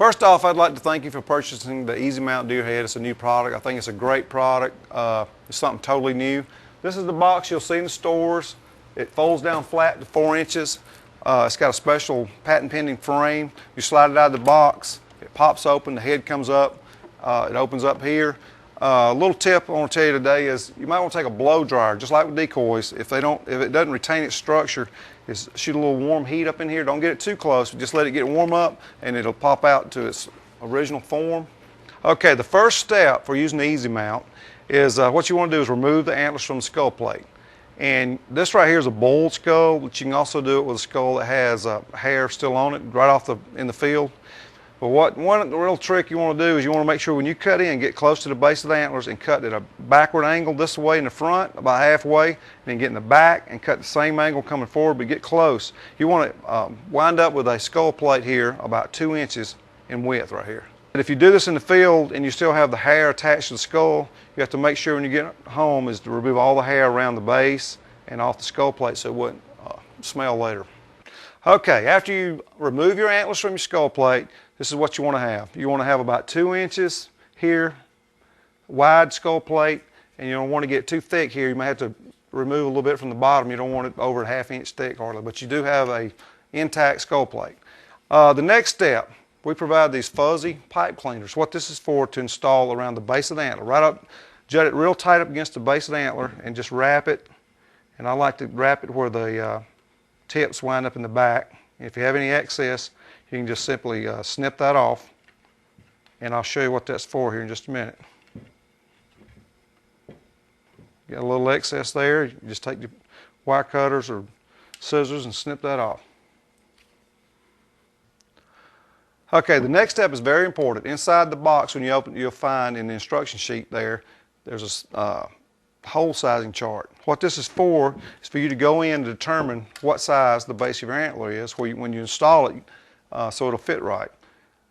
First off, I'd like to thank you for purchasing the Easy Mount Deer Head. It's a new product. I think it's a great product. It's something totally new. This is the box you'll see in the stores. It folds down flat to 4 inches. It's got a special patent pending frame. You slide it out of the box, it pops open, the head comes up, it opens up here. A little tip I want to tell you today is you might want to take a blow dryer, just like with decoys. If it doesn't retain its structure, is shoot a little warm heat up in here. Don't get it too close, but just let it get warm up and it'll pop out to its original form. Okay, the first step for using the Easy Mount is what you want to do is remove the antlers from the skull plate. And this right here is a bull skull, but you can also do it with a skull that has hair still on it right off in the field. But one real trick you want to do is you want to make sure when you cut in, get close to the base of the antlers and cut at a backward angle this way in the front, about halfway, and then get in the back and cut the same angle coming forward, but get close. You want to wind up with a skull plate here about 2 inches in width right here. And if you do this in the field and you still have the hair attached to the skull, you have to make sure when you get home is to remove all the hair around the base and off the skull plate so it wouldn't smell later. Okay, after you remove your antlers from your skull plate, this is what you want to have. You want to have about 2 inches here, wide skull plate, and you don't want to get too thick here. You may have to remove a little bit from the bottom. You don't want it over a ½ inch thick hardly, but you do have a intact skull plate. The next step, we provide these fuzzy pipe cleaners. What this is for, to install around the base of the antler. Right up, jut it real tight up against the base of the antler and just wrap it. And I like to wrap it where the tips wind up in the back. If you have any excess, you can just simply snip that off, and I'll show you what that's for here in just a minute. Got a little excess there, you just take your wire cutters or scissors and snip that off. Okay, the next step is very important. Inside the box, when you open it, you'll find in the instruction sheet there's a hole sizing chart. What this is for you to go in to determine what size the base of your antler is when you install it, so it'll fit right.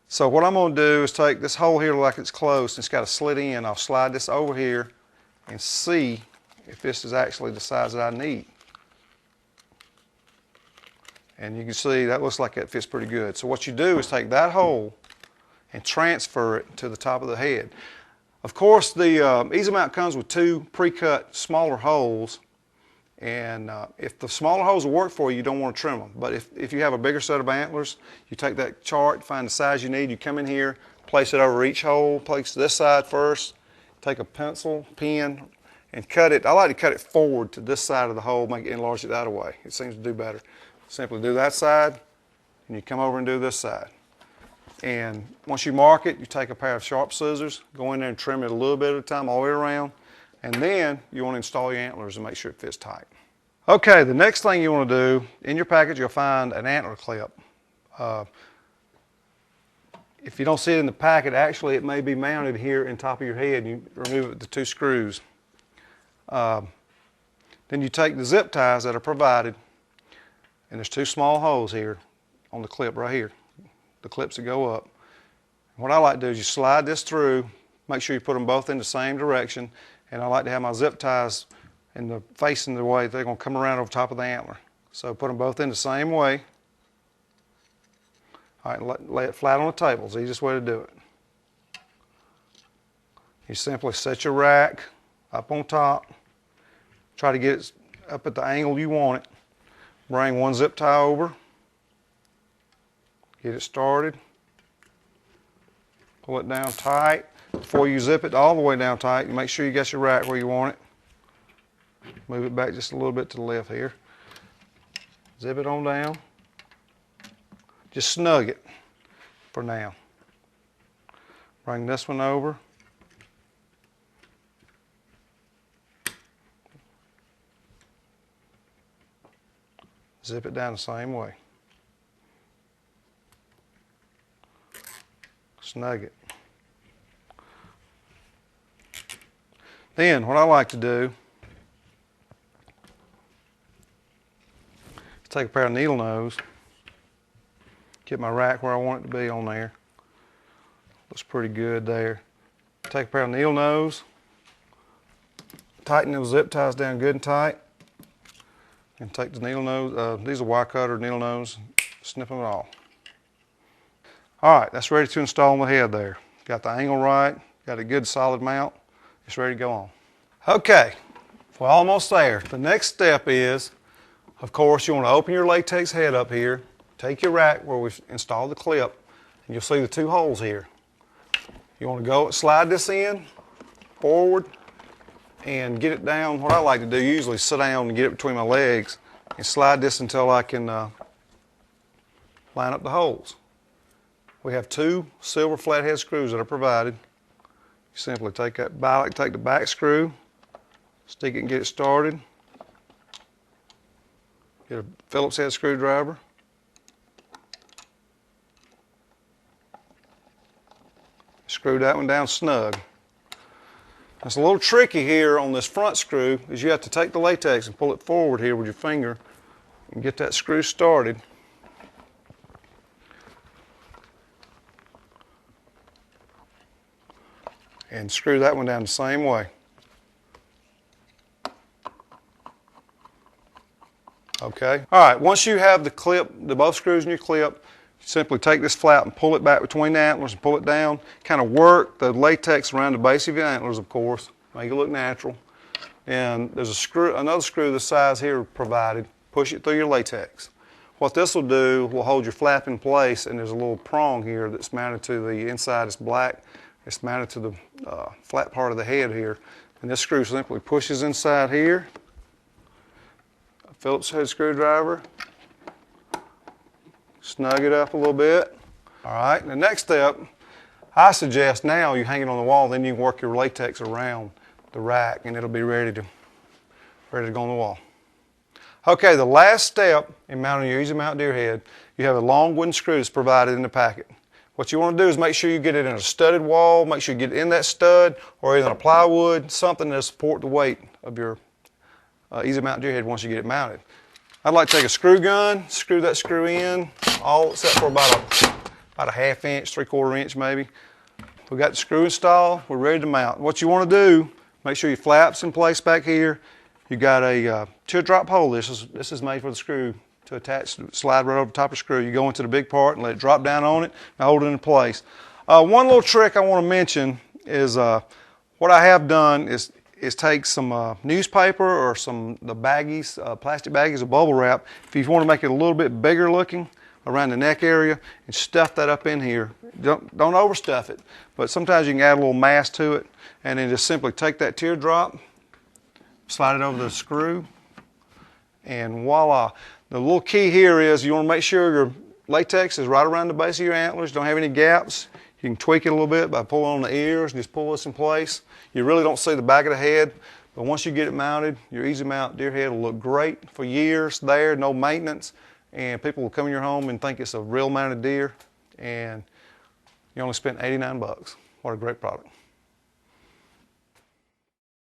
So what I'm going to do is take this hole here like it's closed and it's got a slit in. I'll slide this over here and see if this is actually the size that I need. And you can see that looks like it fits pretty good. So what you do is take that hole and transfer it to the top of the head. Of course, the Easy Mount comes with 2 pre-cut smaller holes, and if the smaller holes will work for you, you don't want to trim them. But if you have a bigger set of antlers, you take that chart, find the size you need, you come in here, place it over each hole, place this side first, take a pencil, pen, and cut it. I like to cut it forward to this side of the hole, enlarge it that way. It seems to do better. Simply do that side, and you come over and do this side. And once you mark it, you take a pair of sharp scissors, go in there and trim it a little bit at a time all the way around, and then you want to install your antlers and make sure it fits tight. Okay, the next thing you want to do, in your package you'll find an antler clip. If you don't see it in the packet, actually it may be mounted here in top of your head, and you remove it with the 2 screws. Then you take the zip ties that are provided, and there's 2 small holes here on the clip right here, the clips that go up. What I like to do is you slide this through, make sure you put them both in the same direction, and I like to have my zip ties facing the way they're going to come around over top of the antler. So put them both in the same way. All right, lay it flat on the table. It's the easiest way to do it. You simply set your rack up on top, try to get it up at the angle you want it. Bring 1 zip tie over, get it started, pull it down tight. Before you zip it all the way down tight, you make sure you got your rack where you want it. Move it back just a little bit to the left here. Zip it on down. Just snug it for now. Bring this one over. Zip it down the same way. Snug it. Then what I like to do is take a pair of needle nose, get my rack where I want it to be on there. Looks pretty good there. Take a pair of needle nose, tighten those zip ties down good and tight, and take the needle nose, these are wire cutter needle nose, snip them off. All right, that's ready to install on the head there. Got the angle right, got a good solid mount. It's ready to go on. Okay, we're almost there. The next step is, of course, you want to open your latex head up here, take your rack where we've installed the clip, and you'll see the two holes here. You want to go slide this in, forward, and get it down. What I like to do, usually sit down and get it between my legs and slide this until I can line up the holes. We have two silver flathead screws that are provided. You simply take the back screw, stick it and get it started. Get a Phillips head screwdriver. Screw that one down snug. It's a little tricky here on this front screw is you have to take the latex and pull it forward here with your finger and get that screw started. And screw that one down the same way. Okay. All right, once you have the clip, both screws in your clip, simply take this flap and pull it back between the antlers and pull it down. Kind of work the latex around the base of your antlers, of course. Make it look natural. And there's another screw this size here provided. Push it through your latex. What this will do will hold your flap in place, and there's a little prong here that's mounted to the inside. It's black. It's mounted to the flat part of the head here. And this screw simply pushes inside here. A Phillips head screwdriver. Snug it up a little bit. All right, the next step, I suggest now you hang it on the wall, then you can work your latex around the rack and it'll be ready to go on the wall. Okay, the last step in mounting your Easy Mount deer head, you have a long wooden screw that's provided in the packet. What you want to do is make sure you get it in a studded wall, make sure you get it in that stud or either a plywood, something that'll support the weight of your Easy Mount deer head once you get it mounted. I'd like to take a screw gun, screw that screw in, all except for about a half inch, 3/4 inch maybe. We got the screw installed, we're ready to mount. What you want to do, make sure your flap's in place back here. You got a teardrop hole. This is made for the screw to attach, slide right over the top of the screw. You go into the big part and let it drop down on it and hold it in place. One little trick I want to mention is what I have done is take some newspaper or the baggies, plastic baggies of bubble wrap. If you want to make it a little bit bigger looking around the neck area, and stuff that up in here. Don't overstuff it, but sometimes you can add a little mass to it, and then just simply take that teardrop, slide it over the screw, and voila. The little key here is you want to make sure your latex is right around the base of your antlers, don't have any gaps. You can tweak it a little bit by pulling on the ears, just pull this in place. You really don't see the back of the head, but once you get it mounted, your Easy Mount deer head will look great for years there, no maintenance, and people will come in your home and think it's a real mounted deer, and you only spent $89. What a great product.